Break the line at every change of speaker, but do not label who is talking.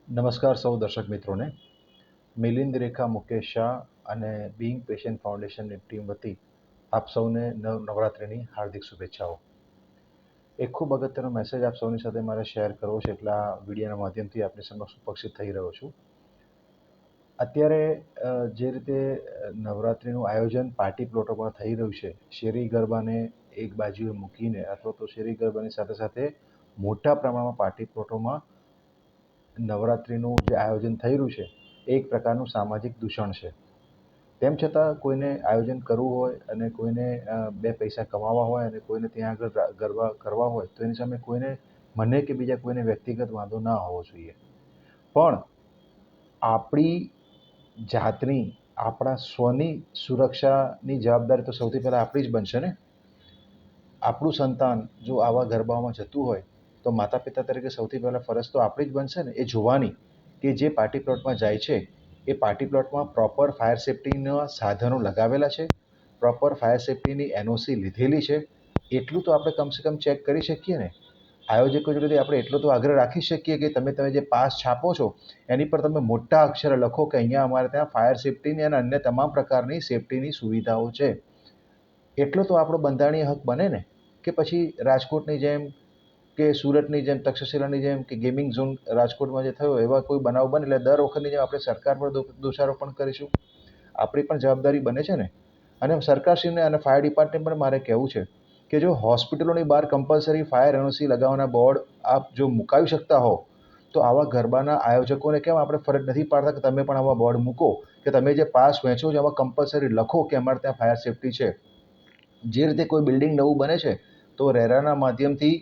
નમસ્કાર સૌ દર્શક મિત્રોને. મિલિંદ રેખા મુકેશ શાહ અને બીઇંગ પેશન્ટ ફાઉન્ડેશનની ટીમ વતી આપ સૌને નવરાત્રિની હાર્દિક શુભેચ્છાઓ. એક ખૂબ અગત્યનો મેસેજ આપ સૌની સાથે મારે શેર કરવો છે, એટલે આ વિડીયોના માધ્યમથી આપની સમક્ષ ઉપસ્થિત થઈ રહ્યો છું. અત્યારે જે રીતે નવરાત્રિનું આયોજન પાર્ટી પ્લોટોમાં થઈ રહ્યું છે, શેરી ગરબાને એક બાજુએ મૂકીને અથવા તો શેરી ગરબાની સાથે સાથે મોટા પ્રમાણમાં પાર્ટી પ્લોટોમાં નવરાત્રિનું જે આયોજન થઈ રહ્યું છે એ એક પ્રકારનું સામાજિક દૂષણ છે. તેમ છતાં કોઈને આયોજન કરવું હોય અને કોઈને બે પૈસા કમાવા હોય અને કોઈને ત્યાં આગળ ગરબા કરવા હોય તો એની સામે કોઈને મને કે બીજા કોઈને વ્યક્તિગત વાંધો ના હોવો જોઈએ. પણ આપણી જાતની આપણા સ્વની સુરક્ષાની જવાબદારી તો સૌથી પહેલાં આપણી જ બનશે ને. આપણું સંતાન જો આવા ગરબામાં જતું હોય તો માતા પિતા તરીકે સૌથી પહેલાં ફરજ તો આપણી જ બનશે ને, એ જોવાની કે જે પાર્ટી પ્લોટમાં જાય છે એ પાર્ટી પ્લોટમાં પ્રોપર ફાયર સેફ્ટીના સાધનો લગાવેલા છે, પ્રોપર ફાયર સેફ્ટીની એનઓસી લીધેલી છે. એટલું તો આપણે કમસે કમ ચેક કરી શકીએ ને. આયોજકો જોડેથી આપણે એટલો તો આગ્રહ રાખી શકીએ કે તમે જે પાસ છાપો છો એની પર તમે મોટા અક્ષરે લખો કે અહીંયા અમારે ત્યાં ફાયર સેફ્ટીની અને અન્ય તમામ પ્રકારની સેફ્ટીની સુવિધાઓ છે. એટલો તો આપણો બંધારણીય હક બને ને. કે પછી રાજકોટની જેમ કે સુરતની જેમ તક્ષશિલાની જેમ કે ગેમિંગ ઝોન રાજકોટમાં જે થયો એવા કોઈ બનાવ બને એટલે દર વખતની જેમ આપણે સરકાર પર દોષારોપણ કરીશું. આપણી પણ જવાબદારી બને છે ને. અને સરકારશ્રીને અને ફાયર ડિપાર્ટમેન્ટ પણ મારે કહેવું છે કે જો હોસ્પિટલોની બહાર કમ્પલસરી ફાયર એનઓસી લગાવવાના બોર્ડ આપ જો મુકાવી શકતા હો તો આવા ગરબાના આયોજકોને કેમ આપણે ફરજ નથી પાડતા કે તમે પણ આવા બોર્ડ મૂકો કે તમે જે પાસ વહેંચો છો એમાં કમ્પલસરી લખો કે અમારે ત્યાં ફાયર સેફ્ટી છે. જે રીતે કોઈ બિલ્ડિંગ નવું બને છે તો રેરાના માધ્યમથી